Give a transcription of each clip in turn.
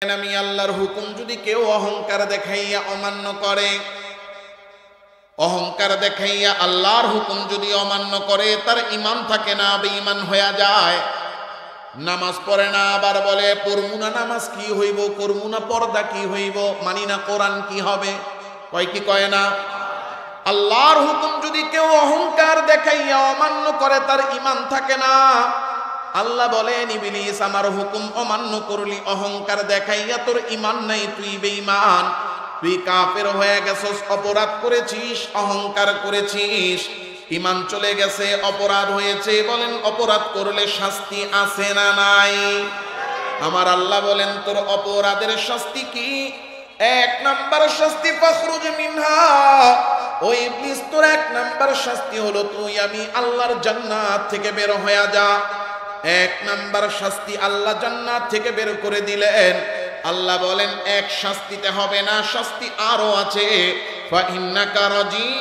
আমি আল্লাহর হুকুম যদি কেউ অহংকার দেখাইয়া অমান্য করে, অহংকার দেখাইয়া আল্লাহর হুকুম যদি অমান্য করে, তার ঈমান থাকে না, বেঈমান হয়ে যায়। নামাজ পড়ে না, আবার বলে পড়মু না, নামাজ কি হইব, করমু না, পর্দা কি হইব, মানি না কোরআন কি হবে, কয় কি কয় না? আল্লাহর হুকুম যদি কেউ অহংকার দেখাইয়া অমান্য করে, তার ঈমান থাকে না। আল্লাহ বলেন, ইবলিস আমার হুকুম অমান্য করলি, অহংকার দেখাইয়া তোর ঈমান নাই, তুই বেঈমান, তুই কাফের হয়ে গেছস, অপরাধ করেছিস, অহংকার করেছিস, ঈমান চলে গেছে, অপরাধ হয়েছে। বলেন অপরাধ করলে শাস্তি আছে না নাই? আমার আল্লাহ বলেন তোর অপরাধের শাস্তি কি? এক নাম্বার শাস্তি ফাখরুজ মিনহা, ও ইবলিস তোর এক নাম্বার শাস্তি হলো তুই আমি আল্লাহর জান্নাত থেকে বের হয়ে যা। এক নাম্বার শাস্তি আল্লাহ জান্নাত থেকে বের করে দিলেন। আল্লাহ বলেন এক শাস্তিতে হবে না, শাস্তি আরো আছে। ফা ইন্নাকা রাজিম,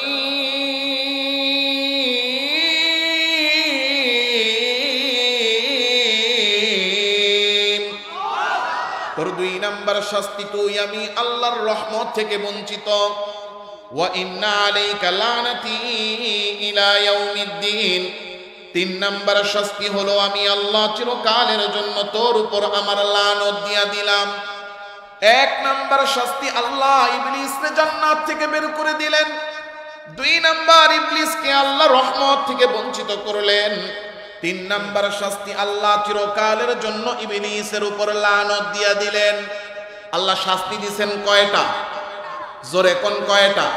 তোর দুই নাম্বার শাস্তি তুই আমি আল্লাহর রহমত থেকে বঞ্চিত। ওয়া ইন্না আলাইকা লানাতি ইলা ইয়াউমিদ্দিন, তিন নাম্বার শাস্তি হলো আমি আল্লাহ চিরকালের জন্য তোর উপর আমার লানত দিয়া দিলাম। এক নাম্বার শাস্তি আল্লাহ ইবলিসকে জান্নাত থেকে বের করে দিলেন। দুই নাম্বার ইবলিসকে আল্লাহ রহমত থেকে বঞ্চিত করলেন। তিন নাম্বার শাস্তি আল্লাহ চিরকালের জন্য ইবলিসের উপর লানত দিয়া দিলেন। আল্লাহ শাস্তি দিয়েছেন কয়টা? জোরে কোন কয়টা?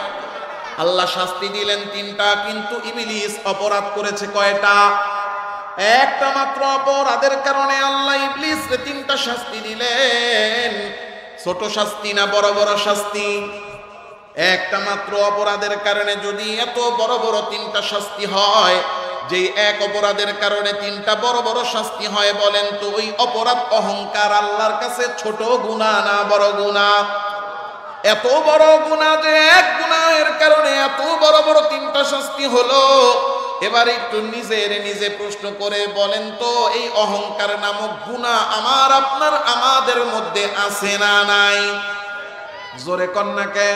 আল্লাহ শাস্তি দিলেন তিনটা, কিন্তু ইবলিস অপরাধ করেছে কয়টা? একটা মাত্র অপরাধের কারণে আল্লাহ ইবলিসকে তিনটা শাস্তি দিলেন। ছোট শাস্তি না বড় বড় শাস্তি? একটা মাত্র অপরাধের কারণে যদি এত বড় বড় তিনটা শাস্তি হয়, যে এক অপরাধের কারণে তিনটা বড় বড় শাস্তি হয়, বলেন তো ওই অপরাধ অহংকার আল্লাহর কাছে ছোট গুনাহ না বড় গুনাহ? এত বড় গুনাহ যে এক গুনাহের কারণে এত বড় বড় তিনটা শাস্তি হলো। এবার একটু নিজে প্রশ্ন করে বলেন তো, এই অহংকার নামক গুনাহ আমার আপনার আমাদের মধ্যে আছে না নাই? জোরে কন্যাকে,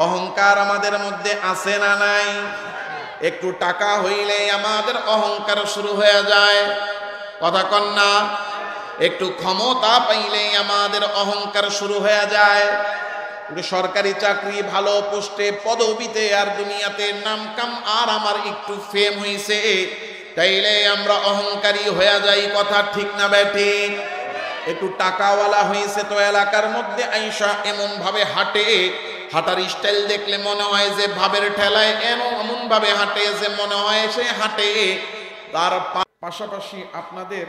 অহংকার আমাদের মধ্যে আছে না নাই? একটু টাকা হইলে আমাদের অহংকার শুরু হয়ে যায়, কথা কন্যা। একটু ক্ষমতা পাইলেই আমাদের অহংকার শুরু হয়ে যায়। সরকারি চাকরি, ভালো পোস্টে পদবিতে আর দুনিয়াতে নাম কাম আর আমার একটু ফেম হইছে, তাইলে আমরা অহংকারী হয়ে যাই, কথা ঠিক না বেঠিক? একটু টাকাওয়ালা হয়েছে তো এলাকার মধ্যে আইসা এমন ভাবে হাঁটে, হাঁটার স্টাইল দেখলে মনে হয় যে ভাবের ঠেলায় এমন ভাবে হাঁটে যে মনে হয় সে হাঁটে। তার পাশাপাশি আপনাদের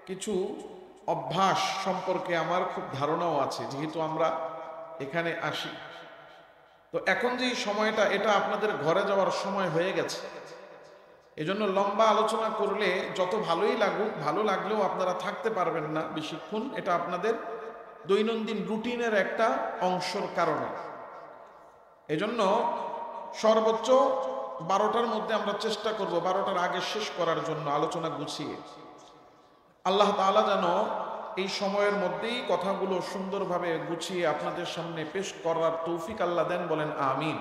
কিছু অভ্যাস সম্পর্কে আমার খুব ধারণাও আছে, যেহেতু আমরা এখানে আসি। তো এখন যে সময়টা, এটা আপনাদের ঘরে যাওয়ার সময় হয়ে গেছে। এজন্য লম্বা আলোচনা করলে যত ভালোই লাগুক, ভালো লাগলেও আপনারা থাকতে পারবেন না বেশিক্ষণ। এটা আপনাদের দৈনন্দিন রুটিনের একটা অংশের কারণে। এজন্য সর্বোচ্চ 12টার মধ্যে আমরা চেষ্টা করব, 12টার আগে শেষ করার জন্য আলোচনা গুছিয়ে। আল্লাহ তাআলা যেন এই সময়ের মধ্যেই কথাগুলো সুন্দরভাবে গুছিয়ে আপনাদের সামনে পেশ করার তৌফিক আল্লাহ দেন, বলেন আমিন।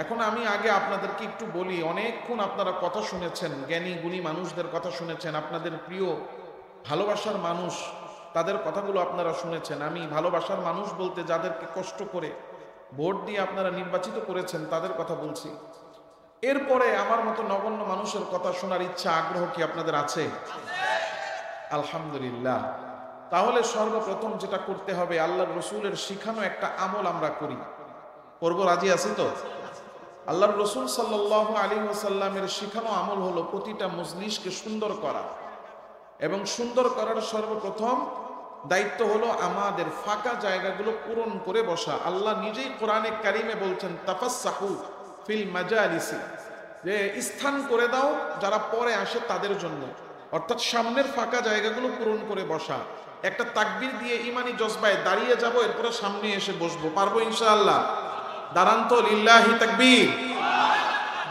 এখন আমি আগে আপনাদেরকে একটু বলি, অনেকক্ষণ আপনারা কথা শুনেছেন, জ্ঞানী গুণী মানুষদের কথা শুনেছেন, আপনাদের প্রিয় ভালোবাসার মানুষ তাদের কথাগুলো আপনারা শুনেছেন। আমি ভালোবাসার মানুষ বলতে যাদেরকে কষ্ট করে ভোট দিয়ে আপনারা নির্বাচিত করেছেন তাদের কথা বলছি। এরপরে আমার মতো নগণ্য মানুষের কথা শোনার ইচ্ছা, আগ্রহ কি আপনাদের আছে? আলহামদুলিল্লাহ। তাহলে সর্বপ্রথম যেটা করতে হবে, আল্লাহর রসুলের শিখানো একটা আমল আমরা করি, করব, রাজি আছি তো? আল্লাহর রসুল সাল্লাল্লাহু আলাইহি ওয়াসাল্লামের শিখানো আমল হলো প্রতিটা মজলিসকে সুন্দর করা, এবং সুন্দর করার সর্বপ্রথম দায়িত্ব হলো আমাদের ফাঁকা জায়গাগুলো পূরণ করে বসা। আল্লাহ নিজেই কোরআনে কারিমে বলছেন, তাফাসসাহু ফিল মাজালিসি, যে স্থান করে দাও যারা পরে আসে তাদের জন্য, অর্থাৎ সামনের ফাঁকা জায়গাগুলো পূরণ করে বসা। একটা তাকবীর দিয়ে ইমানি জজবায় দাঁড়িয়ে যাব, এরপরে সামনে এসে বসবো, পারবো ইনশাআল্লাহ? দাঁড়ান তো, লিল্লাহি তাকবীর।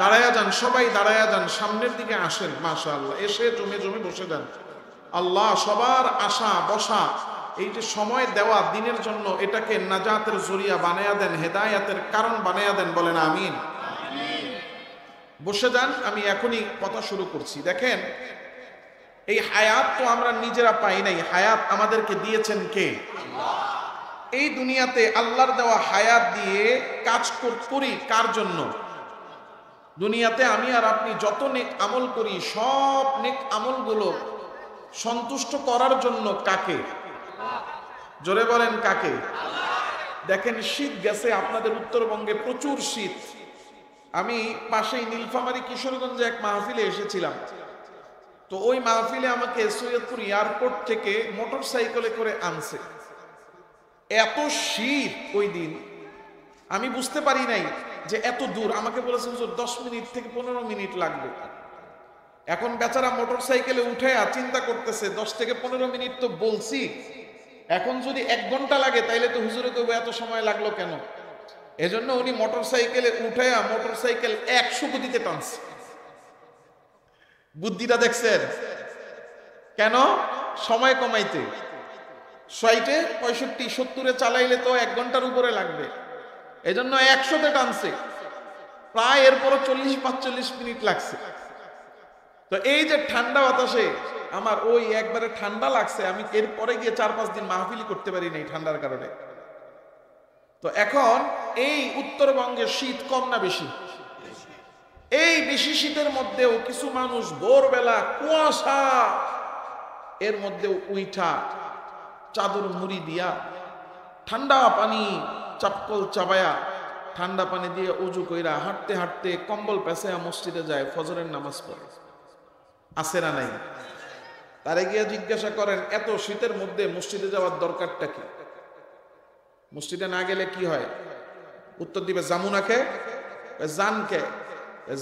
দাঁড়ায়া যান, সবাই দাঁড়ায়া যান, সামনের দিকে আসেন, মাশাআল্লাহ, এসে জমে জমে বসে যান। আল্লাহ সবার আশা বসা এই যে সময় দেওয়া দিনের জন্য, এটাকে নাজাতের জরিয়া বানায়া দেন, হেদায়াতের কারণ বানায়া দেন, বলেন আমিন। বসে যান, আমি এখনই কথা শুরু করছি। দেখেন, এই হায়াত তো আমরা নিজেরা পাই নাই, হায়াত আমাদেরকে দিয়েছেন কে? এই দুনিয়াতে আল্লাহর দেওয়া হায়াত দিয়ে কাজ করি কার জন্য? দুনিয়াতে আমি আর আপনি যত নেক আমল করি, সব নেক আমলগুলো সন্তুষ্ট করার জন্য কাকে? জোরে বলেন কাকে? দেখেন, শীত গেছে আপনাদের উত্তরবঙ্গে, প্রচুর শীত। আমি পাশেই নীলফামারী কিশোরগঞ্জে এক মাহফিলে এসেছিলাম। তো ওই মাহফিলে আমাকে সৈয়দপুর এয়ারপোর্ট থেকে মোটর সাইকেলে করে আনছে। এত শীত ওই দিন, আমি বুঝতে পারি নাই যে এত দূর। আমাকে বলেছে হুজুর 10 মিনিট থেকে 15 মিনিট লাগবে। এখন বেচারা মোটর সাইকেলে উঠে চিন্তা করতেছে 10 থেকে 15 মিনিট তো বলছি, এখন যদি 1 ঘন্টা লাগে তাইলে তো হুজুরে কইব এত সময় লাগলো কেন। এজন্য উনি মোটর সাইকেলে উঠে মোটর সাইকেল 100 গতিতে টানছে। বুদ্ধিটা দেখছেন? কেন? সময় কমাইতে। 60 65 70 চালাইলে তো 1 ঘন্টার উপরে লাগবে, এজন্য 100-তে টানছে। প্রায় এরপরও 40-45 মিনিট লাগছে। তো এই যে ঠান্ডা বাতাসে আমার ওই একবারে ঠান্ডা লাগছে, আমি এরপরে গিয়ে 4-5 দিন মাহফিলি করতে পারি নাই ঠান্ডার কারণে। তো এখন এই উত্তরবঙ্গে শীত কম না বেশি? এই বেশি শীতের মধ্যেও কিছু মানুষ ভোরবেলা কুয়াশা এর মধ্যেও উইঠা চাদর মুড়ি দিয়া ঠান্ডা পানি চাপকল চাবায়া ঠান্ডা পানি দিয়ে উজু কইরা হাঁটতে হাঁটতে কম্বল পেঁচায়া মসজিদে যায়, ফজরের নামাজ পড়ে। আছে না নাই? তারে গিয়ে জিজ্ঞাসা করেন, এত শীতের মধ্যে মসজিদে যাওয়ার দরকারটা কি? মসজিদে না গেলে কি হয়? উত্তর দিবে জামুনাকে, জানকে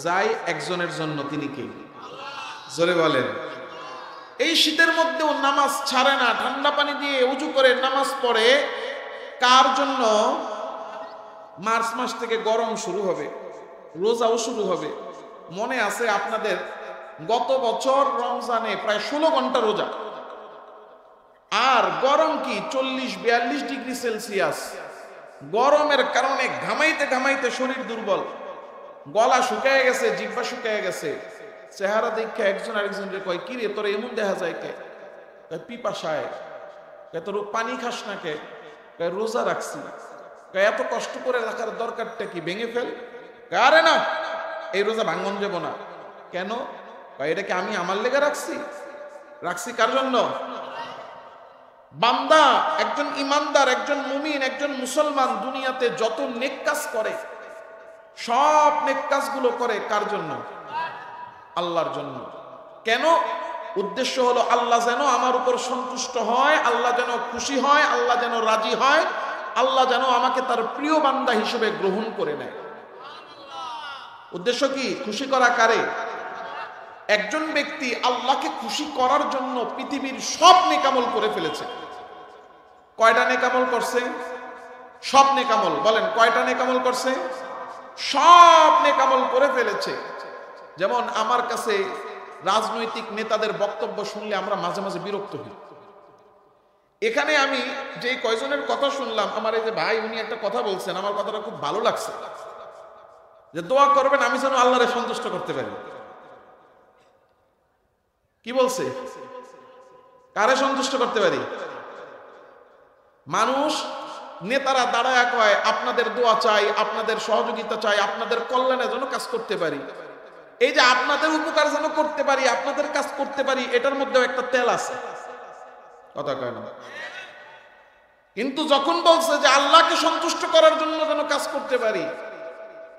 যাই একজনের জন্য, তিনি কে? জোরে বলেন। এই শীতের মধ্যেও নামাজ ছাড়ে না, ঠান্ডা পানি দিয়ে উজু করে নামাজ পড়ে। কার জন্য? মার্চ মাস থেকে গরম শুরু হবে, রোজাও শুরু হবে। মনে আছে আপনাদের, গত বছর রমজানে প্রায় 16 ঘন্টা রোজা, আর গরম কি 40-42 ডিগ্রি সেলসিয়াস। গরমের কারণে ঘামাইতে ঘামাইতে শরীর দুর্বল, গলা শুকায় গেছে, জিহ্বা শুকায় গেছে। চেহারা দেখে একজন আরেকজনকে কয়, কি রে তোর এমন দেখা যায় কে? পিপাসায়। তোর পানি খাস না কে? রোজা রাখছি। এত কষ্ট করে রাখার দরকারটা কি? ভেঙে ফেল। আরে না, এই রোজা ভাঙন যাব না। কেন? এটা কি আমি আমার লেগে রাখছি? রাখছি কার জন্য? বান্দা, একজন ইমানদার, একজন মুমিন, একজন মুসলমান দুনিয়াতে যত নেক কাজ করে, সব নেক কাজগুলো করে কার জন্য? আল্লাহর জন্য। কেন? উদ্দেশ্য হলো আল্লাহ যেন আমার উপর সন্তুষ্ট হয়, আল্লাহ যেন খুশি হয়, আল্লাহ যেন রাজি হয়, আল্লাহ যেন আমাকে তার প্রিয় বান্দা হিসেবে গ্রহণ করে নেয়। উদ্দেশ্য কি? খুশি করা কারে? একজন ব্যক্তি আল্লাহকে খুশি করার জন্য পৃথিবীর সব নেকামল করে ফেলেছে। কয়টা নেকামল করছে? সব নেকামল। বলেন কয়টা নেকামল করছে? সব নেকামল করে ফেলেছে। যেমন আমার কাছে রাজনৈতিক নেতাদের বক্তব্য শুনলে আমরা মাঝে মাঝে বিরক্ত হই। এখানে আমি যে কয়জনের কথা শুনলাম, আমার এই যে ভাই উনি একটা কথা বলছেন, আমার কথাটা খুব ভালো লাগছে, যে দোয়া করবেন আমি যেন আল্লাহরে সন্তুষ্ট করতে পারি। কি বলছে? কারে সন্তুষ্ট করতে পারি? মানুষ, নেতারা দাঁড়ায় কয় আপনাদের দোয়া চাই, আপনাদের সহযোগিতা চাই, আপনাদের কল্যাণের জন্য কাজ করতে পারি। এই যে আপনাদের উপকার যেন করতে পারি, আপনাদের কাজ করতে পারি, এটার মধ্যেও একটা তেল আছে। কথা কয় না? কিন্তু যখন বলছে যে আল্লাহকে সন্তুষ্ট করার জন্য যেন কাজ করতে পারি,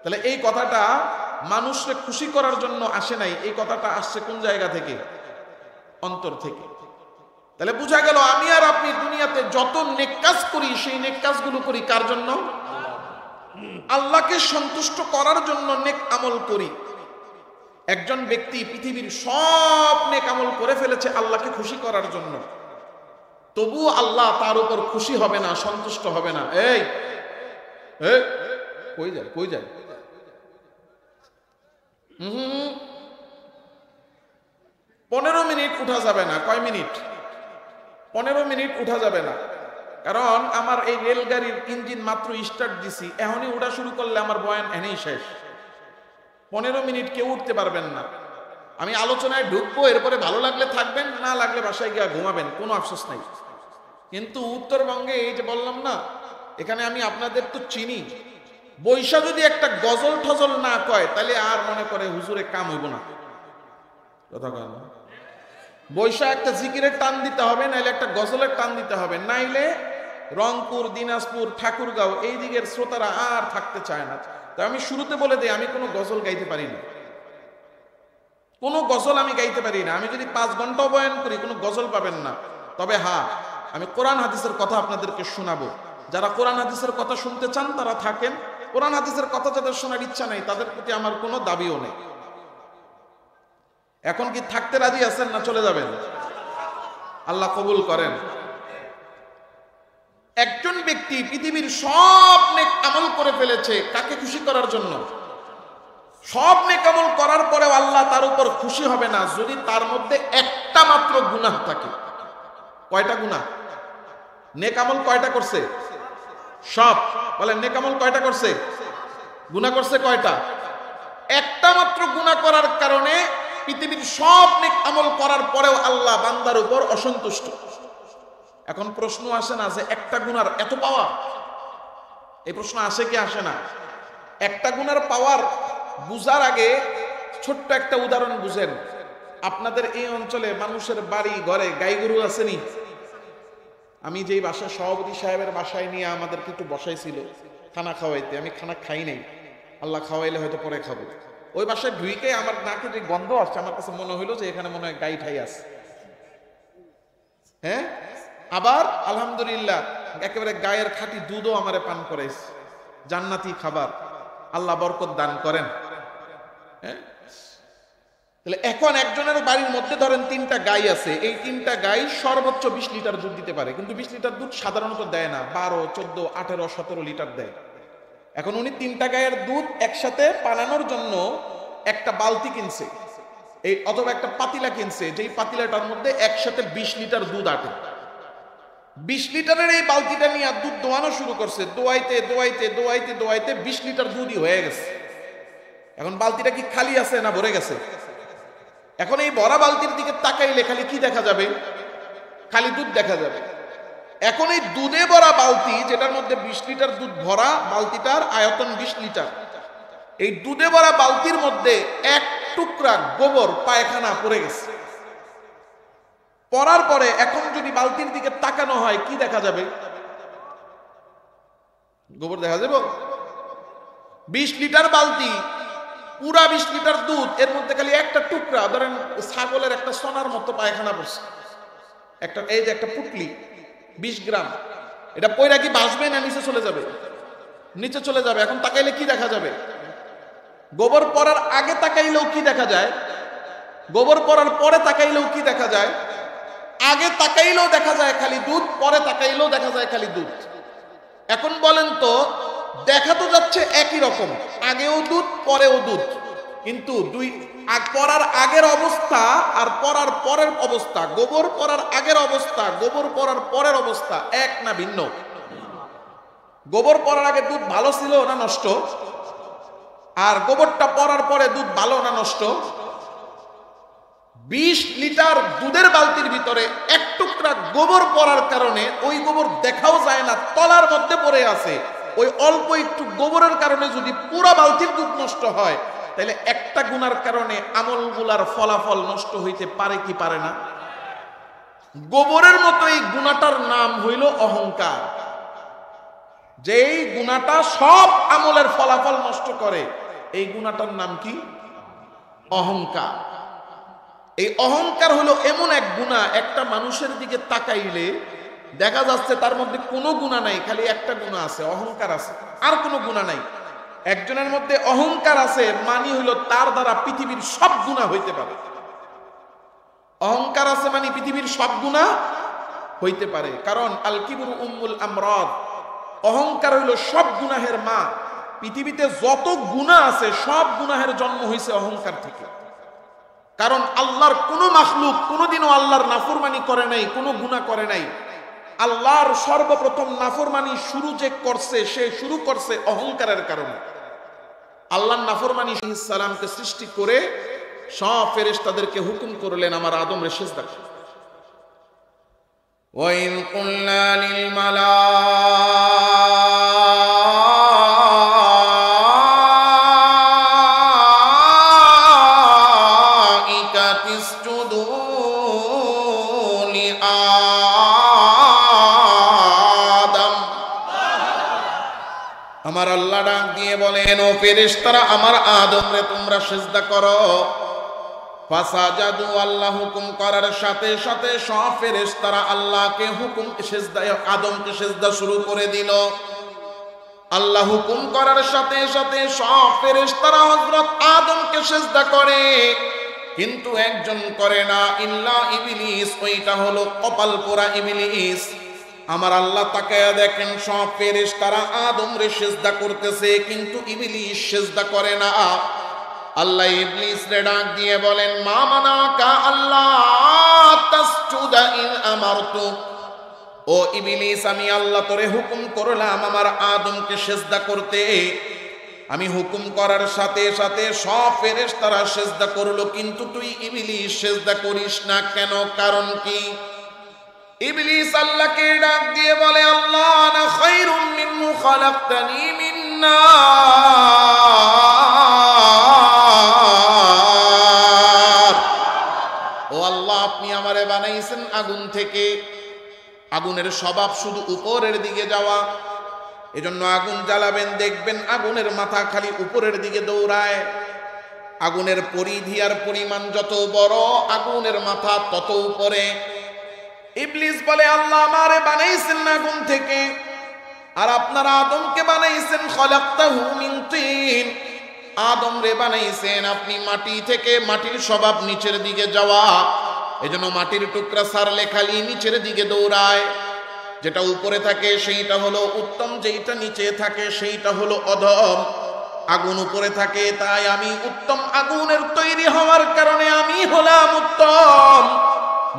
তাহলে এই কথাটা মানুষকে খুশি করার জন্য আসে নাই, এই কথাটা আসছে কোন জায়গা থেকে? অন্তর থেকে। তাহলে বোঝা গেল আমি আর আপনি দুনিয়াতে যত নেক কাজ করি, সেই নেক কাজগুলো করি কার জন্য? আল্লাহকে সন্তুষ্ট করার জন্য নেক আমল করি। একজন ব্যক্তি পৃথিবীর সব নেক আমল করে ফেলেছে আল্লাহকে খুশি করার জন্য, তবু আল্লাহ তার উপর খুশি হবে না, সন্তুষ্ট হবে না। এই কই যায়, কই যায়? 15 মিনিট উঠা যাবে না। কয় মিনিট? 15 মিনিট উঠা যাবে না, কারণ আমার এই রেলগাড়ির ইঞ্জিন মাত্র স্টার্ট দিছি, এখনই উঠা শুরু করলে আমার বয়ান এনেই শেষ। 15 মিনিট কেউ উঠতে পারবেন না। আমি আলোচনায় ঢুকবো, এরপরে ভালো লাগলে থাকবেন, না লাগলে বাসায় গিয়ে ঘুমাবেন, কোনো আফসোস নাই। কিন্তু উত্তরবঙ্গে এই যে বললাম না, এখানে আমি আপনাদের তো চিনি, বৈশা যদি একটা গজল ঠজল না কয় তাহলে আর মনে করে হুজুরে কাম হইব না। কথা কয় না? বৈশা একটা জিকিরের টান দিতে হবে, নাইলে একটা গজলের টান দিতে হবে, নাইলে রংপুর, দিনাজপুর, ঠাকুরগাঁও এই দিকের শ্রোতারা আর থাকতে চায় না। তো আমি শুরুতে বলে দিই, আমি কোনো গজল গাইতে পারি না, কোনো গজল আমি গাইতে পারি না। আমি যদি 5 ঘন্টাও বয়ান করি কোনো গজল পাবেন না। তবে হ্যাঁ, আমি কোরআন হাদিসের কথা আপনাদেরকে শোনাবো। যারা কোরআন হাদিসের কথা শুনতে চান তারা থাকেন, কোরআন হাদিসের কথা যাদের শোনার ইচ্ছা নেই তাদের প্রতি আমার কোনো দাবিও নেই। এখন কি থাকতে রাজি আছেন না চলে যাবেন? আল্লাহ কবুল করেন। একজন ব্যক্তি পৃথিবীর সব নেক আমল করে ফেলেছে, কাকে খুশি করার জন্য? সব নেক আমল করার পরেও আল্লাহ তার উপর খুশি হবে না যদি তার মধ্যে একটা মাত্র গুনাহ থাকে। কয়টা গুনাহ? নেক আমল কয়টা করছে? সব। বলেন নেক আমল কয়টা করছে? গুনাহ করছে কয়টা? একটা মাত্র গুনাহ করার কারণে পৃথিবীর সব নেক আমল করার পরেও আল্লাহ বান্দার উপর অসন্তুষ্ট। এখন প্রশ্ন আসে না যে একটা গুনার এত পাওয়ার? এই প্রশ্ন আসে কি আসে না? একটা গুনার পাওয়ার বুঝার আগে ছোট্ট একটা উদাহরণ বুঝেন। আপনাদের এই অঞ্চলে মানুষের বাড়ি ঘরে গাই গরু আসেনি? আমি যেই বাসায় সভাপতি সাহেবের বাসায় নিয়ে আমাদেরকে একটু বসাইছিল খানা খাওয়াইতে, আমি খানা খাই নাই, আল্লাহ খাওয়াইলে হয়তো পরে খাবো। ওই বাসায় ঢুইকে আমার নাকে যে গন্ধ আসছে, আমার কাছে মনে হইলো যে এখানে মনে হয় গাই ঠাই আছে। হ্যাঁ, আবার আলহামদুলিল্লাহ একেবারে গায়ের খাঁটি দুধও আমারে পান করাইছে, জান্নাতি খাবার, আল্লাহ বরকত দান করেন। হ্যাঁ, তাহলে এখন একজনের বাড়ির মধ্যে ধরেন 3টা গাই আছে, এই 3টা গাই সর্বোচ্চ 20 লিটার দুধ দিতে পারে, কিন্তু 20 লিটার দুধ সাধারণত দেয় না, 12, 14, 18, 17 লিটার দেয়। এখন উনি 3টা গায়ের দুধ একসাথে বানানোর জন্য একটা বালতি কিনছে, এই অথবা একটা পাতিলা কিনছে, যেই পাতিলাটার মধ্যে একসাথে 20 লিটার দুধ আটে। 20 লিটারের এই বালতিটা নিয়ে দুধ দোয়ানো শুরু করছে, দোয়াইতে দোয়াইতে দোয়াইতে দোয়াইতে 20 লিটার দুধই হয়ে গেছে। এখন বালতিটা কি খালি আছে না ভরে গেছে? এখন এই ভরা বালতির দিকে তাকাইলে খালি কি দেখা যাবে? খালি দুধ দেখা যাবে। এখন এই দুধে ভরা বালতি, যেটার মধ্যে 20 লিটার দুধ ভরা, বালতিটার আয়তন 20 লিটার, এই দুধে ভরা বালতির মধ্যে এক টুকরা গোবর পায়খানা পড়ে গেছে। পড়ার পরে এখন যদি বালতির দিকে তাকানো হয় কি দেখা যাবে? গোবর দেখা যাবে। 20 লিটার বালতি, পুরা 20 লিটার দুধ, এর মধ্যে খালি একটা টুকরা, ধরেন ছাগলের একটা সোনার মতো পায়খানা পড়ছে, একটা এই যে একটা পুটলি 20 গ্রাম, এটা পয়রা কি বাসবে না নিচে চলে যাবে? নিচে চলে যাবে। এখন তাকাইলে কি দেখা যাবে? গোবর পড়ার আগে তাকাইলেও কি দেখা যায়? গোবর পড়ার পরে তাকাইলেও কি দেখা যায়? আগে তাকাইলেও দেখা যায় খালি দুধ, পরে তাকাইলেও দেখা যায় খালি দুধ। এখন বলেন তো, দেখা তো যাচ্ছে একই রকম, আগেও দুধ পরেও দুধ, কিন্তু পড়ার আগের অবস্থা আর পড়ার পরের অবস্থা, গোবর পড়ার আগের অবস্থা, গোবর পড়ার পরের অবস্থা এক না ভিন্ন? গোবর পড়ার আগে দুধ ভালো ছিল না নষ্ট? আর গোবরটা পড়ার পরে দুধ ভালো না নষ্ট? 20 লিটার দুধের বালতির ভিতরে এক টুকরা গোবর পড়ার কারণে ওই গোবর দেখাও যায় না, তলার মধ্যে পড়ে আছে। ওই অল্প একটু গোবরের কারণে যদি পুরো বালতির দুধ নষ্ট হয়, তাহলে একটা গুনার কারণে আমলগুলার ফলাফল নষ্ট হইতে পারে কি পারে না? গোবরের মতো এই গুনাহটার নাম হইল অহংকার। যেই গুনাহটা সব আমলের ফলাফল নষ্ট করে, এই গুনাহটার নাম কি? অহংকার। এই অহংকার হলো এমন এক গুনাহ, একটা মানুষের দিকে তাকাইলে দেখা যাচ্ছে তার মধ্যে কোনো গুনাহ নাই, খালি একটা গুনাহ আছে, অহংকার আছে, আর কোনো গুনাহ নাই। একজনের মধ্যে অহংকার আছে মানে হইলো তার দ্বারা পৃথিবীর সব গুনাহ হইতে পারে। অহংকার আছে মানে পৃথিবীর সব গুনাহ হইতে পারে, কারণ আল কিবরু উম্মুল আমরাদ, অহংকার হইলো সব গুনাহের মা। পৃথিবীতে যত গুনাহ আছে সব গুনাহের জন্ম হইছে অহংকার থেকে। কারণ আল্লাহর কোনো মাখলুক কোনোদিনও আল্লাহর নাফরমানি করে নাই, কোনো গুনাহ করে নাই। আল্লাহর সর্বপ্রথম নাফরমানি শুরু যে করছে, সে শুরু করছে অহংকারের কারণে। আল্লাহর নাফরমানি সালামকে সৃষ্টি করে সব ফেরেশতাদেরকে হুকুম করলেন আমার আদমরে সিজদা করতে। ওয়াইন কুল্লা লিল মালাইকাতি ইসজুদু লি আদম। আমার আল্লাহ ডাক দিয়ে বলেন, ও ফেরেশতারা আমার আদমরে তোমরা সিজদা করো। ফাসাজাদু, আল্লাহ হুকুম করার সাথে সাথে সব ফেরেশতারা আল্লাহকে হুকুম সিজদা, আদমকে সিজদা শুরু করে দিল। আল্লাহ হুকুম করার সাথে সাথে সব ফেরেশতারা হযরত আদমকে সিজদা করে, কিন্তু একজন করে না, ইল্লা ইবলিস, ওইটা হলো কপাল পোড়া ইবলিস। আমার আল্লাহ তাকায়া দেখেন সব ফেরেশতারা আদমরে সিজদা করতেছে, কিন্তু ইবলিস সিজদা করে না। আল্লাহ ইবলিস রে ডাক দিয়ে বলেন, মা মানাকা আল্লাহ তাসজুদা ইন আমারতু। ও ইবলিস, আমি আল্লাহ তোরে হুকুম করলাম আমার আদমকে সিজদা করতে। আমি হুকুম করার সাথে সাথে সব ফেরেশতারা সিজদা করলো, কিন্তু তুই ইবলিস সিজদা করিস না কেন? কারণ কি? ইবলিস আল্লাহকে ডাক দিয়ে বলে, আল্লাহ আনা খায়রুম মিনহু খালাকতানি মিন নার। ও আল্লাহ, আপনি আমারে বানাইছেন আগুন থেকে। আগুনের স্বভাব শুধু উপরের দিকে যাওয়া, এজন্য আগুন জ্বালাবেন দেখবেন আগুনের মাথা খালি উপরের দিকে দৌড়ায়। আগুনের পরিধি আর পরিমাণ যত বড়, আগুনের মাথা তত উপরে। ইবলিস বলে, আল্লাহ আমারে বানাইছেন আগুন থেকে, আর আপনারা আদমকে বানাইছেন খলাকতাহু মিন তিন। আদম রে বানাইছেন আপনি মাটি থেকে, মাটির স্বভাব নিচের দিকে যাওয়া, এজন্য মাটির টুকরা সারলে খালি নিচের দিকে দৌড়ায়। যেটা উপরে থাকে সেইটা হলো উত্তম, যেটা নিচে থাকে সেইটা হলো অধম। আগুন উপরে থাকে তাই আমি উত্তম, আগুনের তৈরি হওয়ার কারণে আমি হলাম উত্তম।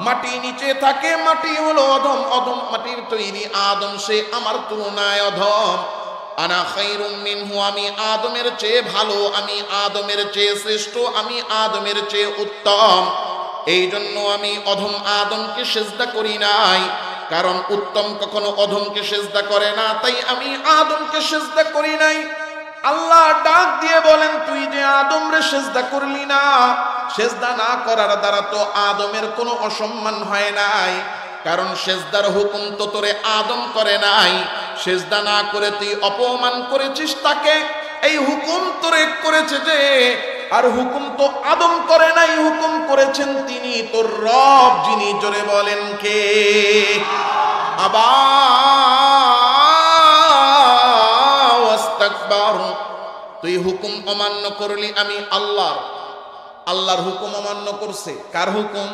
মাটি নিচে থাকে, মাটি হলো অধম, অধম মাটির তৈরি আদম, সে আমার তুলনায় অধম। আনা খায়রুম মিনহু, আমি আদমের চেয়ে ভালো, আমি আদমের চেয়ে শ্রেষ্ঠ, আমি আদমের চেয়ে উত্তম। এই জন্য আমি অধম আদমকে সিজদা করি নাই, কারণ উত্তম কখনো অধমকে সিজদা করে না, তাই আমি আদমকে সিজদা করি নাই। আল্লাহ ডাক দিয়ে বলেন, তুই যে আদমরে সিজদা করলি না, সিজদা না করার দ্বারা তো আদমের কোনো অসম্মান হয় নাই, কারণ সিজদার হুকুম তো তোরে আদম করে নাই। সিজদা না করে তুই অপমান করেছিস তাকে, এই হুকুম তোরে করেছে যে, আর হুকুম তো আদম করে নাই, হুকুম করেছেন তিনি তোর রব, যিনি জোরে বলেন কে? তুই হুকুম অমান্য করলি, আমি আল্লাহর হুকুম অমান্য করছে। কার হুকুম?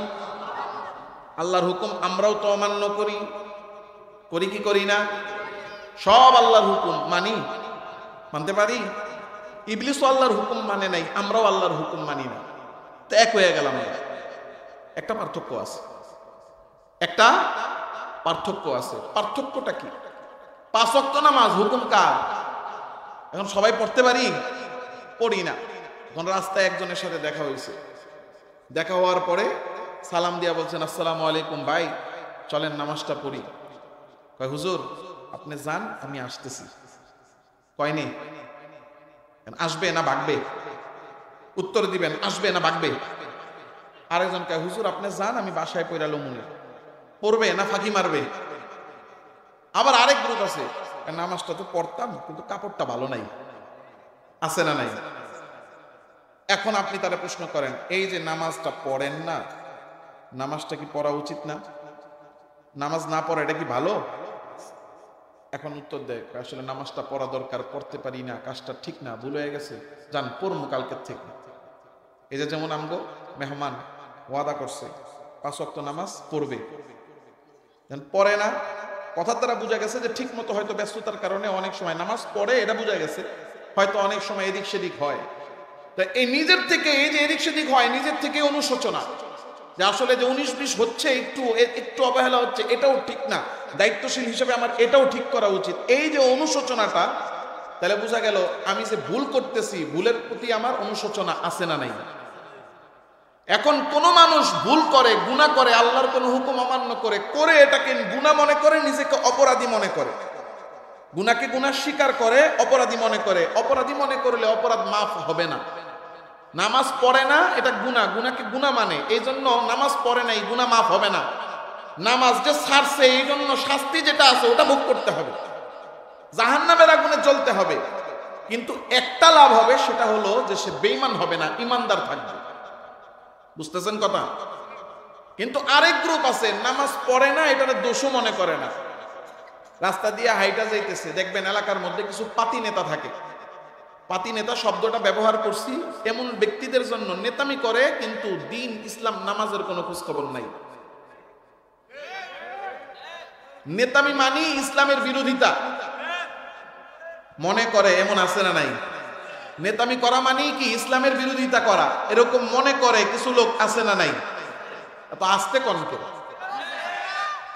আল্লাহর হুকুম। আমরাও তো অমান্য করি কি করি না? সব আল্লাহর হুকুম মানতে পারি। ইবলিসও আল্লাহর হুকুম মানে নাই, আমরাও আল্লাহর হুকুম মানি না, তো এক হয়ে গেলাম। একটা পার্থক্য আছে, পার্থক্যটা কি? 5 ওয়াক্ত নামাজ হুকুম কার? এখন সবাই পড়তে পারি? পড়ি না। এখন রাস্তায় একজনের সাথে দেখা হয়েছে, দেখা হওয়ার পরে সালাম দিয়া বলছেন, আসসালামু আলাইকুম ভাই, চলেন নামাজটা পড়ি। কয় হুজুর আপনি যান, আমি আসতেছি। কয়নি? আসবে না ভাগবে? উত্তর দিবেন, আসবে না ভাগবে? আরেকজন কয় হুজুর আপনি যান, আমি বাসায় পড়ালো মনে পড়বে না ফাঁকি মারবে? আবার আরেক গ্রুপ আছে, নামাজটা তো পড়তাম কিন্তু কাপড়টা ভালো নাই, আছে না নাই? এখন আপনি তারা প্রশ্ন করেন, এই যে নামাজটা পড়েন না, নামাজটা কি পড়া উচিত না? নামাজ না পড়া এটা কি ভালো? এখন উত্তর দেয়, আসলে নামাজটা পড়া দরকার, পড়তে পারি না, কাজটা ঠিক না, ভুল হয়ে গেছে, যান পড়মু কালকের থেকে। এই যে যেমন আমগো মেহমান ওয়াদা করছে 5 ওয়াক্ত নামাজ পড়বে, পড়ে না, কথার দ্বারা বোঝা গেছে যে ঠিক মতো হয়তো ব্যস্ততার কারণে অনেক সময় নামাজ পড়ে, এটা বোঝা গেছে, হয়তো অনেক সময় এদিক সেদিক হয়। তো এই নিজের থেকে এই যে এদিক সেদিক হয়, নিজের থেকে অনুশোচনা যে আসলে যে 19-20 হচ্ছে, একটু অবহেলা হচ্ছে, এটাও ঠিক না, দায়িত্বশীল হিসেবে আমার এটাও ঠিক করা উচিত, এই যে অনুশোচনাটা, তাহলে বোঝা গেল আমি যে ভুল করতেছি, ভুলের প্রতি আমার অনুশোচনা আছে না নাই। এখন কোন মানুষ ভুল করে, গুনাহ করে, আল্লাহর কোন হুকুম অমান্য করে এটাকে গুনাহ মনে করে, নিজেকে অপরাধী মনে করে, গুনাহকে গুনাহ স্বীকার করে, অপরাধী মনে করে। অপরাধী মনে করলে অপরাধ মাফ হবে না। নামাজ পড়ে না, এটা গুনাহ, গুনাহকে গুনাহ মানে, এই জন্য নামাজ পড়ে নাই, গুনাহ মাফ হবে না। নামাজ যে ছাড়ছে, এই জন্য শাস্তি যেটা আছে ওটা ভোগ করতে হবে, জাহান্নামের আগুনে জ্বলতে হবে। কিন্তু একটা লাভ হবে, সেটা হলো যে সে বেঈমান হবে না, ইমানদার থাকবে। বুঝতেছেন কথা? কিন্তু আরেক গ্রুপ আছে, নামাজ পড়ে না, এটা দোষও মনে করে না, রাস্তা দিয়ে হাইটা যাইতেছে, দেখবেন এলাকার মধ্যে কিছু পাতি নেতা থাকে। পাতি নেতা শব্দটা ব্যবহার করছি এমন ব্যক্তিদের জন্য, নেতামি করে কিন্তু দিন, ইসলাম, নামাজের কোনো খোঁজ খবর নাই। নেতামি মানি ইসলামের বিরোধিতা মনে করে, এমন আছে না নাই? নেতামি করা মানি কি ইসলামের বিরোধিতা করা, এরকম মনে করে কিছু লোক আছে না নাই? তো আসতে কনকে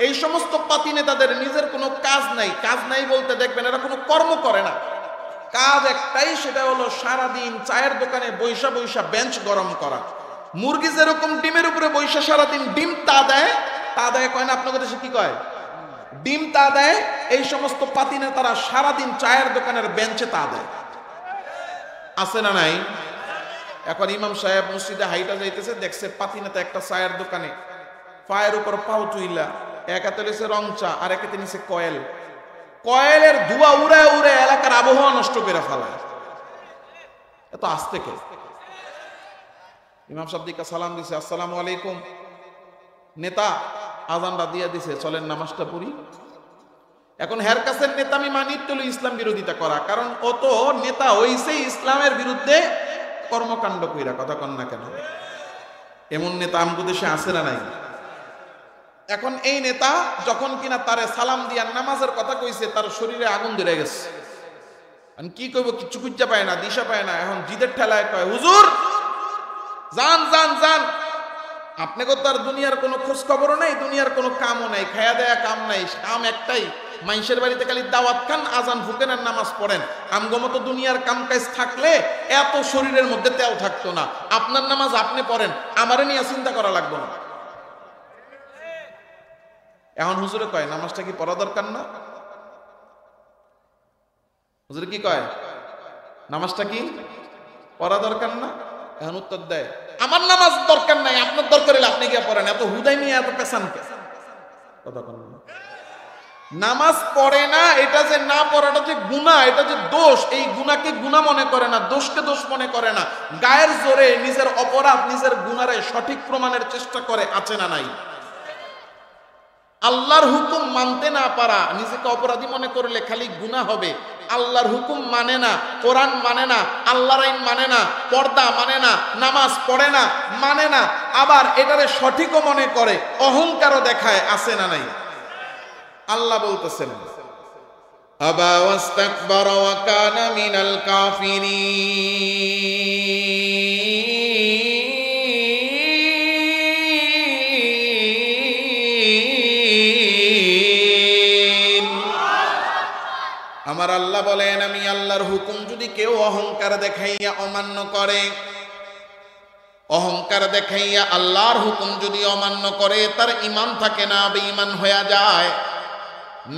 এই সমস্ত পাতি নেতাদের নিজের কোনো কাজ নাই। কাজ নাই বলতে দেখবেন এরা কোনো কর্ম করে না, কাজ একটাই, সেটা হলো সারাদিন চায়ের দোকানে বৈশা বৈশা বেঞ্চ গরম করা। মুরগি যেরকম ডিমের উপরে বৈশা সারাদিন ডিম তা দেয় কয় না আপনাদের দেশে কি কয়? ডিম তা দেয়। এই সমস্ত পাতি নেতারা সারাদিন চায়ের দোকানের বেঞ্চে তা দেয়, আছে না নাই? এখন ইমাম সাহেব মসজিদে হাইটা যাইতেছে, দেখছে পাতি নেতা একটা চায়ের দোকানে পায়ের উপর পাও তুইলা, এক হাতে নিছে রং চা আর এক হাতে নিছে কয়েল, কয়েলের ধোঁয়া উড়ে উড়ে এলাকার আবহাওয়া নষ্ট করে ফেলায়। এত আসতে কে? ইমাম সাহেব দিকে সালাম দিছে, আসসালামু আলাইকুম। নেতা আজানটা দিয়ে দিছে, চলেন নামাজটা পড়ি। এখন হের কাছে নেতামি মানি তো ইসলাম বিরোধিতা করা, কারণ ও তো নেতা হইছে ইসলামের বিরুদ্ধে কর্মকাণ্ড কইরা। কথা কন না কেন? এমন নেতা আমগো দেশে আছে না নাই? এখন এই নেতা যখন কিনা তারে সালাম দিয়া নামাজের কথা কইছে, তার শরীরে আগুন ধরে গেছে। কি কইব, কিচ্ছু খুঁজা পায় না, দিশা পায় না। এখন জিদের ঠেলায় কয়, হুজুর যান যান যান, আপনি তো আর দুনিয়ার কোনো খোঁজ খবরও নাই, দুনিয়ার কোনো কামও নাই, খায়া দেয়া কাম নাই, কাম একটাই, মানুষের বাড়িতে খালি দাওয়াত খান, আজান ফুকেন আর নামাজ পড়েন। আমগো মতো দুনিয়ার কাম কাজ থাকলে এত শরীরের মধ্যে তেল থাকতো না। আপনার নামাজ আপনি পড়েন, আমারে নিয়ে চিন্তা করা লাগবে না। এখন হুজুরে কয়, নামাজটা কি পড়া দরকার না? হুজুরে কি কয়, নামাজটা কি পড়া দরকার না? এখন উত্তর দেয়, আমার নামাজ দরকার নাই, আপনার দরকার হলে আপনি গিয়ে পড়েন। এত হুদাই নিয়ে এত পেছান কে? কথা বলেন। নামাজ পড়ে না, এটা যে না পড়াটা যে গুনাহ, এটা যে দোষ, এই গুনাহকে গুনাহ মনে করে না, দোষকে দোষ মনে করে না। গায়ের জোরে নিজের অপরাধ, নিজের গুনারে সঠিক প্রমাণের চেষ্টা করে, আছে না নাই? আল্লাহর হুকুম মানতে না পারা, নিজেকে অপরাধী মনে করলে খালি গুনাহ হবে। আল্লাহর হুকুম মানে না, কোরআন মানে না, আল্লাহর আইন মানে না, পর্দা মানে না, নামাজ পড়ে না, মানে না, আবার এটারে সঠিকও মনে করে, অহংকারও দেখায়, আছে না নাই? আল্লাহ বলতেছেন, আবা ওয়াস্তাকবারা ওয়া কানা মিনাল কাফিরিন। আমার আল্লাহ বলেন, আমি আল্লাহর হুকুম যদি কেউ অহংকার দেখাইয়া অমান্য করে, অহংকার দেখাইয়া আল্লাহর হুকুম যদি অমান্য করে, তার ঈমান থাকে না, বেঈমান হয়ে যায়।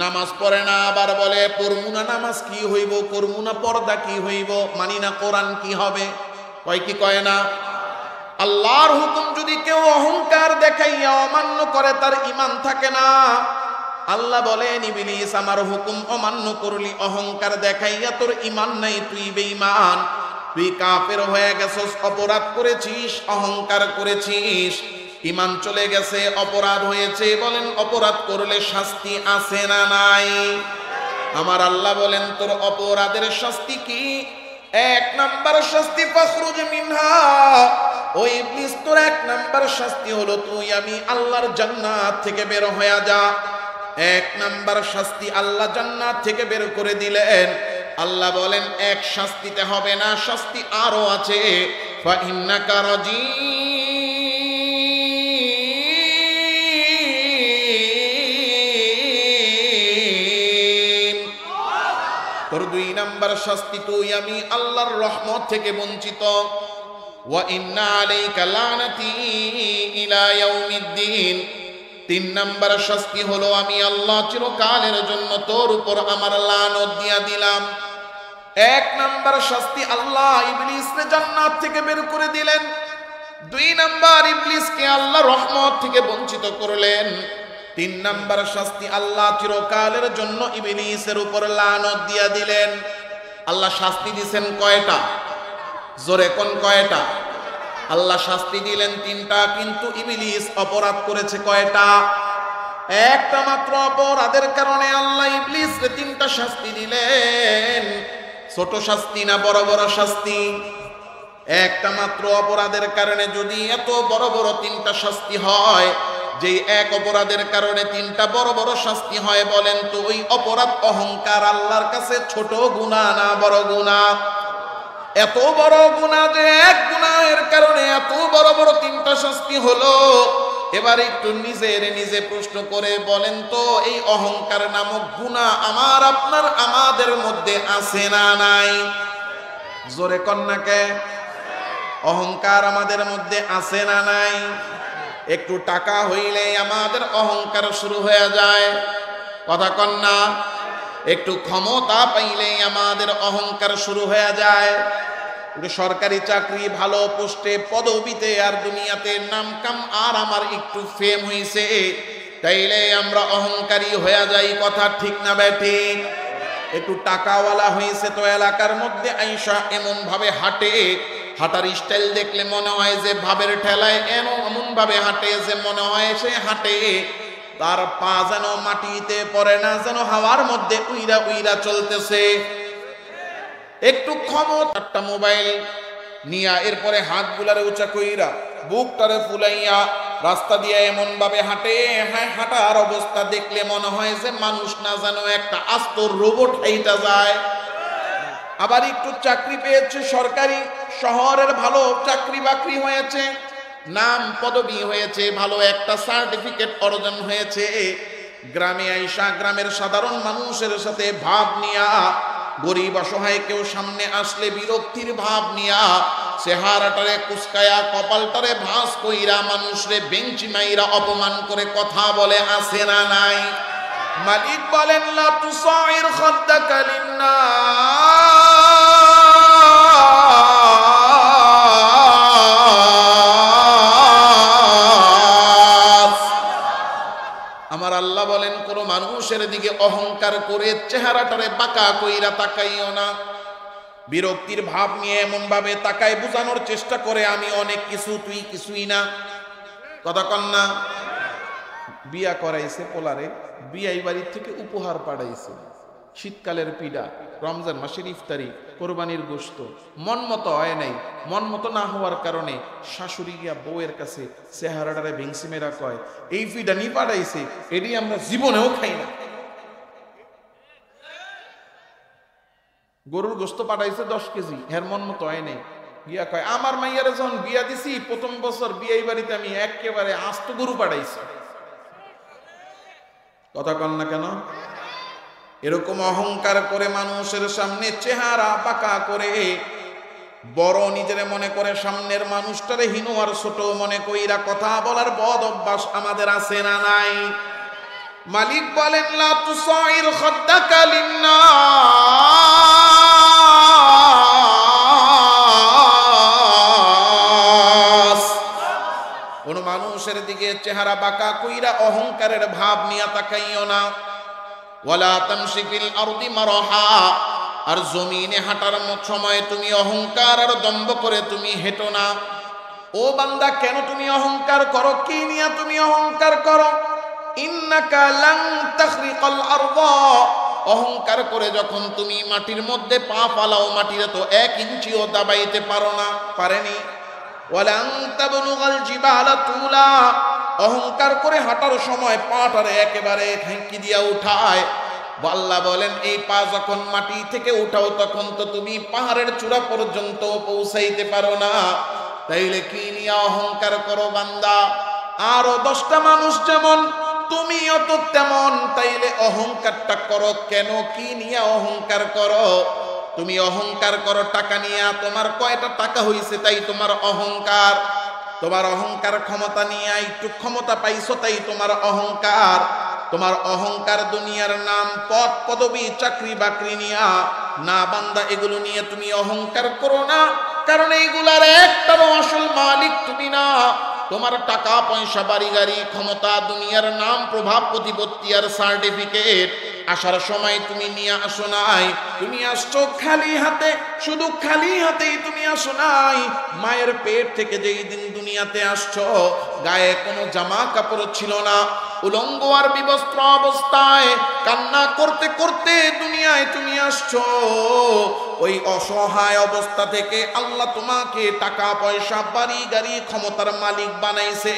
নামাজ পড়ে না, আবার বলে পড়মু না, নামাজ কি হইব, পড়মু না, পর্দা কি হইব, মানি না কোরআন কি হবে, কয় কি কয় না? আল্লাহর হুকুম যদি কেউ অহংকার দেখাইয়া অমান্য করে, তার ঈমান থাকে না। আল্লাহ বলেন, ইবলিস আমার হুকুম অমান্য করলি, অহংকার দেখাইয়া তোর ঈমান নাই, তুই বেঈমান, তুই কাফের হয়ে গেছস, অপরাধ করেছিস, অহংকার করেছিস, ঈমান চলে গেছে, অপরাধ হয়েছে। বলেন অপরাধ করলে শাস্তি আছে না নাই? আমার আল্লাহ বলেন, তোর অপরাধের শাস্তি কি? এক নাম্বার শাস্তি ফাখরুজ মিনহা, ওই ইবলিস তোর এক নাম্বার শাস্তি হলো তুই আমি আল্লাহর জান্নাত থেকে বের হয়ে যা। এক নাম্বার শাস্তি আল্লাহ জান্নাত থেকে বের করে দিলেন, আল্লাহ বলেন এক শাস্তিতে হবে না, শাস্তি আরো আছে। ফা ইন্নাকা রাজিম। তোর 2 নাম্বার শাস্তি, তুই আমি আল্লাহর রহমত থেকে বঞ্চিত। ওয়া ইন্না আলাইকা লানাতি ইলা ইয়াউমিদ্দিন। 3 নাম্বার শাস্তি হলো আমি আল্লাহ চিরকালের জন্য তোর উপর আমার লানত দিয়া দিলাম। 1 নাম্বার শাস্তি, আল্লাহ ইবলিসকে জান্নাত থেকে বের করে দিলেন। 2 নাম্বার, ইবলিসকে আল্লাহ রহমত থেকে বঞ্চিত করলেন। 3 নাম্বার শাস্তি, আল্লাহ চিরকালের জন্য ইবলিসের উপর লানত দিয়া দিলেন। আল্লাহ শাস্তি দিয়েছেন কয়টা? জোরে কোন কয়টা? আল্লাহ শাস্তি দিলেন 3টা, কিন্তু ইবলিস অপরাধ করেছে কয়টা? একটা মাত্র অপরাধের কারণে আল্লাহ ইবলিসকে 3টা শাস্তি দিলেন। ছোট শাস্তি না বড় বড় শাস্তি? একটা মাত্র অপরাধের কারণে যদি এত বড় বড় 3টা শাস্তি হয়, যে এক অপরাধের কারণে 3টা বড় বড় শাস্তি হয়, বলেন তো ওই অপরাধ অহংকার আল্লাহর কাছে ছোট গুনাহ না বড় গুনাহ? এত বড় গুনাহ যে এক গুনাহের কারণে এত বড় বড় 3টা শাস্তি হলো। এবার একটু নিজে প্রশ্ন করে বলেন তো, এই অহংকার নামক গুনাহ আমার আপনার আমাদের মধ্যে আছে না নাই? জোরে কন্যাকে, অহংকার আমাদের মধ্যে আছে না নাই? একটু টাকা হইলে আমাদের অহংকার শুরু হয়ে যায়, কথা কন্যা। একটু ক্ষমতা পাইলে আমাদের অহংকার শুরু হয়ে যায়। সরকারি চাকরি, ভালো পোস্টে পদবিতে আর দুনিয়াতে নাম কাম আর আমার একটু ফেম হইছে, তাইলে আমরা অহংকারী হয়ে যাই, কথা ঠিক না বেঠিক? একটু টাকাওয়ালা হয়েছে তো এলাকার মধ্যে আইসা এমন ভাবে হাঁটে, হাঁটার স্টাইল দেখলে মনে হয় যে ভাবের ঠেলায় এমন ভাবে হাঁটে যে মনে হয় সে হাঁটে, তার পা যেন মাটিতে পড়ে না, যেন হাওয়ার মধ্যে উইরা উইরা চলতেছে। একটু ক্ষমতা, মোবাইল নিয়া এরপরে হাত গুলারে উঁচা কইরা বুকটারে ফুলাইয়া রাস্তা দিয়ে এমন ভাবে হাঁটে, হ্যাঁ হাঁটার অবস্থা দেখলে মনে হয় যে মানুষ না, যেন একটা আস্ত রোবট হাইটা যায়। আবার একটু চাকরি পেয়েছে সরকারি, শহরের ভালো চাকরি বাকরি হয়েছে, নাম পদবি হয়েছে, ভালো একটা সার্টিফিকেট অর্জন হয়েছে, গ্রামে আইসা গ্রামের সাধারণ মানুষের সাথে ভাব নিয়া, গরিব অসহায় কেউ সামনে আসলে বিরক্তির ভাব নিয়া, চেহারাটারে কুচকায়া কপালটারে ভাঁজ কইরা মানুষরে বেঞ্চি মাইরা অপমান করে কথা বলে, আছে না নাই? মালিক বলেন লা তুসাইর খাদ্দাকা লিন্নাস। আমার আল্লাহ বলেন কোন মানুষের দিকে অহংকার করে চেহারাটারে বাঁকা কইরা তাকাইও না। বিরক্তির ভাব নিয়ে এমন ভাবে তাকায়, বোঝানোর চেষ্টা করে আমি অনেক কিছু, তুই কিছুই না, কথা কন্যা। বিয়া করাইছে পোলারে, বিয়াই বাড়ির থেকে উপহার পাঠাইছে, শীতকালের পিঠা, রমজান মাসের ইফতারি, কোরবানির গোশত, মন মতো হয় নাই। মন মতো না হওয়ার কারণে শাশুড়ি গিয়া বউয়ের কাছে চেহারাটারে ভেংসি মেরা কয়, এই পিঠা নি পাঠাইছে, এটি আমরা জীবনেও খাই না। গরুর গোশত পাঠাইছে 10 কেজি, হের মন মতো হয় নাই। গিয়া কয়, আমার মাইয়ারে যখন বিয়া দিছি প্রথম বছর বিয়াই বাড়িতে আমি একেবারে আস্ত গরু পাঠাইছি, কথা কন না কেন? এরকম অহংকার করে মানুষের সামনে চেহারা বাঁকা করে বড় নিজের মনে করে, সামনের মানুষটারে হীন আর ছোট মনে কইরা কথা বলার বদ অভ্যাস আমাদের আছে না নাই? মালিক বলেন লা তুসাইর খাদ্দাকা লিন্নাস। কোন মানুষের দিকে চেহারা বাঁকা কইরা অহংকারের ভাব নিয়ে তাকাইও না। ওয়ালা তামশি ফিল আরদি মারহা, আর জমিনে হাঁটার সময় তুমি অহংকার আর দম্ভ করে তুমি হেঁটো না। ও বান্দা, কেন তুমি অহংকার করো? কি নিয়ে তুমি অহংকার করো? ইন্নাকা লান তাখরিকাল আরদা, অহংকার করে যখন তুমি মাটির মধ্যে পা ফালাও, মাটিরে তো 1 ইঞ্চিও দাবাইতে পারো না, পারেনি। ওয়ালান তাবলুগাল জিবালা তুলা, অহংকার করে হাঁটার সময় পাটারে একেবারে ঠেঙ্কি দিয়া উঠায়, আল্লাহ বলেন এই পা যখন মাটি থেকে উঠাও তখন তো তুমি পাহাড়ের চূড়া পর্যন্ত পৌঁছাইতে পারো না, তাইলে কি নিয়ে অহংকার করো বান্দা? আরো 10টা মানুষ যেমন তুমিও তো তেমন, তাইলে অহংকারটা করো কেন? কি নিয়ে অহংকার করো? তুমি অহংকার করো টাকা নিয়ে, তোমার কয়টা টাকা হইছে তাই তোমার অহংকার। তোমার অহংকার ক্ষমতা নিয়ে, একটু ক্ষমতা পাইছো তাই তোমার অহংকার। তোমার অহংকার দুনিয়ার নাম, পদ পদবী, চাকরি বাকরি নিয়া না বান্দা, এগুলো নিয়ে তুমি অহংকার করো না, কারণ এইগুলার একটারও আসল মালিক তুমি না। তোমার টাকা পয়সা, বাড়ি গাড়ি, ক্ষমতা, দুনিয়ার নাম, প্রভাব, প্রতিপত্তি আর সার্টিফিকেট আসার সময় তুমি নিয়ে আসো নাই। তুমি আসছো খালি হাতে, শুধু খালি হাতেই তুমি আসো নাই। মায়ের পেট থেকে যেই দিন দুনিয়াতে আসছো গায়ে কোনো জামা কাপড় ছিল না, উলঙ্গ আর বিবস্ত্র অবস্থায় কান্না করতে করতে দুনিয়ায় তুমি আসছো। ওই অসহায় অবস্থা থেকে আল্লাহ তোমাকে টাকা পয়সা, বাড়ি গাড়ি, ক্ষমতার মালিক বানাইছে।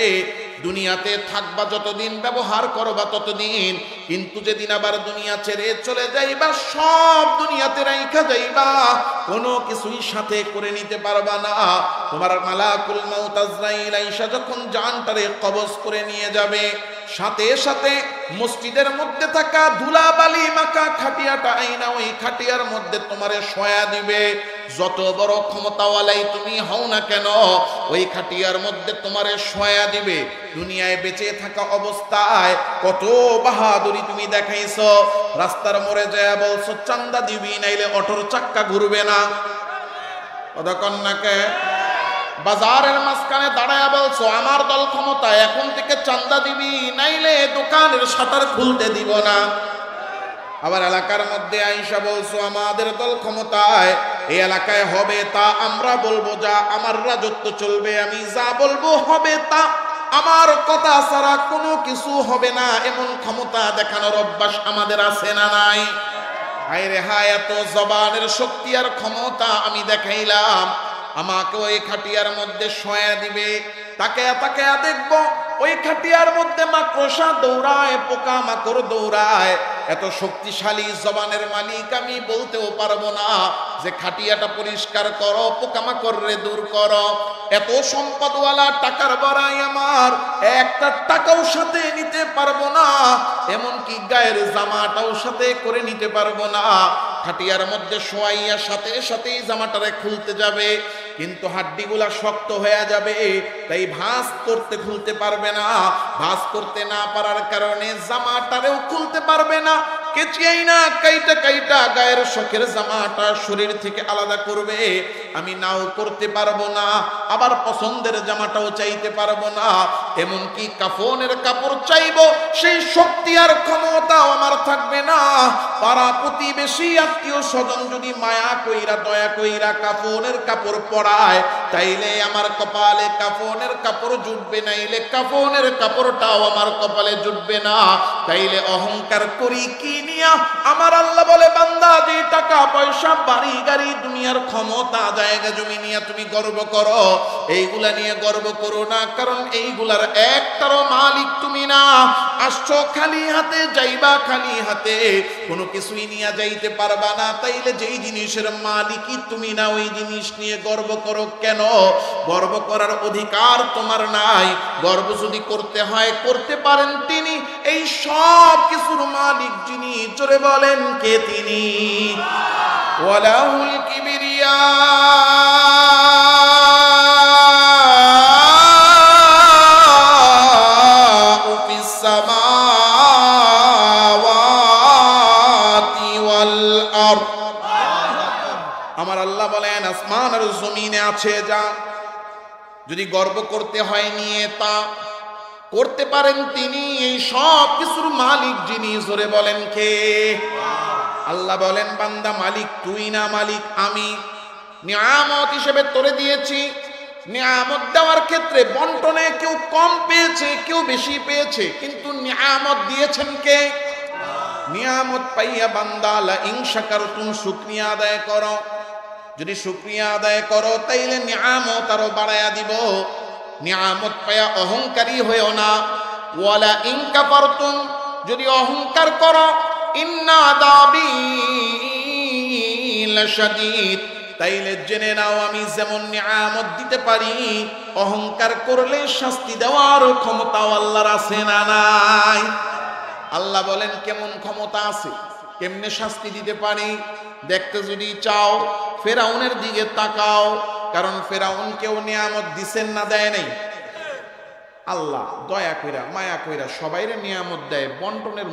দুনিয়াতে থাকবা যতদিন, ব্যবহার করবা ততদিন, কিন্তু যেদিন আবার দুনিয়া ছেড়ে চলে যাইবা, সব দুনিয়াতে রাইখা যাইবা, কোনো কিছুই সাথে করে নিতে পারবা না। তোমার মালাকুল মাউত আজরাইল আইসা যখন জানটারে কবজ করে নিয়ে যাবে, সাথে সাথে মসজিদের মধ্যে থাকা ধুলাবালি মাখা খাটিয়াটা আইনা ওই খাটিয়ার মধ্যে তোমারে শোয়া দিবে। যত বড় ক্ষমতাওয়ালাই তুমি হও না কেন, ওই খাটিয়ার মধ্যে তোমারে শোয়া দিবে। দুনিয়ায় বেঁচে থাকা অবস্থায় কত বাহাদুরি তুমি দেখাইছো, রাস্তার মোড়ে যায় বলছো চান্দা দিবি নাইলে অটোর চাক্কা ঘুরবে না, কতক্ষণ নাকে বাজারের মাঝখানে দাঁড়ায় বলছো আমার দল ক্ষমতায়, এখন থেকে চান্দা দিবি নাইলে দোকানের শাটার খুলতে দিব না। আবার এলাকার মধ্যে আইসা বলছো আমাদের দল ক্ষমতায়, এই এলাকায় হবে তা আমরা বলবো, যা আমার রাজত্ব চলবে, আমি যা বলবো হবে তা, আমার কথা ছাড়া কোনো কিছু হবে না। এমন ক্ষমতা দেখানোর অভ্যাস আমাদের আছে না নাই? হায় রে হায়, এত জবানের শক্তি আর ক্ষমতা আমি দেখাইলাম, আমাকে ওই খাটিয়ার মধ্যে শোয়া দিবে। তাকে তাকে দেখবো ওই খাটিয়ার মধ্যে মাকড়সা দৌড়ায়, পোকা মাকড় দৌড়ায়। এত শক্তিশালী জবানের মালিক আমি বলতেও পারবো না যে খাটিয়াটা পরিষ্কার করো, পোকামাকড় রে দূর করো। এত সম্পদওয়ালা, টাকার বড়াই আমার, একটা টাকাও সাথে নিতে পারবো না, এমনকি গায়ের জামাটাও সাথে করে নিতে পারবো না। খাটিয়ার মধ্যে শোয়াইয়া সাথে সাথেই জামাটারে খুলতে যাবে, কিন্তু হাড্ডিগুলা শক্ত হয়ে যাবে, তাই ভাঁজ করতে খুলতে পারবে না। ভাঁজ করতে না পারার কারণে জামাটারেও খুলতে পারবে না। কেচিয়াই না কাইটা কাইটা গায়ের শখের জামাটা শরীর থেকে আলাদা করবে, আমি নাও করতে পারবো না, আবার পছন্দের জামাটাও চাইতে পারবো না। এমনকি কাফনের কাপড় চাইবো, সেই শক্তি আর ক্ষমতাও আমার থাকবে না। পাড়া প্রতিবেশী, আত্মীয় স্বজন যদি মায়া কইরা, দয়া কইরা কাফনের কাপড় পরায়, তাইলে আমার কপালে কাফনের কাপড় জুটবে, নাইলে কাফনের কাপড়টাও আমার কপালে জুটবে না। তাইলে অহংকার করি কি নিয়া? আমার আল্লাহ বলে বান্দা, যে টাকা পয়সা, বাড়ি গাড়ি, দুনিয়ার ক্ষমতা, জায়গা জমি নিয়ে তুমি গর্ব করো, এইগুলা নিয়ে গর্ব করো না, কারণ এইগুলার একটারও মালিক তুমি না। আসছো খালি হাতে, যাইবা খালি হাতে, কোনো কিছুই নিয়ে যাইতে পারবা না। তাইলে যেই জিনিসের মালিকই তুমি না, ওই জিনিস নিয়ে গর্ব করো কেন? গর্ব করার অধিকার তোমার নাই। গর্ব যদি করতে হয়, করতে পারেন তিনি। এই সব কিছুর মালিক যিনি, জোরে বলেন কে তিনি? ওয়ালাহুল কিবরিয়া ফিস সামাওয়াতি ওয়াল আরদ। আমার আল্লাহ বলেন আসমান আর জমিনে আছে যা, যদি গর্ব করতে হয় নিয়ে, তা করতে পারেন তিনি। এই সব কিছুর মালিক যিনি, জোরে বলেন কে? আল্লাহ বলেন বান্দা, মালিক তুই না, মালিক আমি। নিয়ামত হিসেবে তোরে দিয়েছি। নিয়ামত দেওয়ার ক্ষেত্রে বন্টনে কেউ কম পেয়েছে, কেউ বেশি পেয়েছে, কিন্তু নিয়ামত দিয়েছেন কে? নিয়ামত পাইয়া বান্দা লা ইন শাকারতুম, শুকরিয়া আদায় করো। যদি শুকরিয়া আদায় করো তাইলে নিয়ামত আরো বাড়ায়া দিব। নিয়ামত পাইয়া অহংকারী হইও না। ওয়ালা ইন কাফারতুম, যদি অহংকার করো, ইন্না আযাবি লাশাদীদ। তাইলে জেনে নাও আমি যেমন নিয়ামত দিতে পারি, অহংকার করলে শাস্তি দেওয়ার ক্ষমতাও আল্লাহর আছে না নাই? আল্লাহ বলেন কেমন ক্ষমতা আছে, কেমনে শাস্তি দিতে পারি। দেখতে যদি চাও ফেরাউনের দিকে তাকাও, কারণ ফেরাউনকেও নিয়ামত দিছেন না দেয় নাই? আল্লাহ দয়া কইরা মায়া কইরা সবাইরে নিয়ামত দেয়, বন্টনের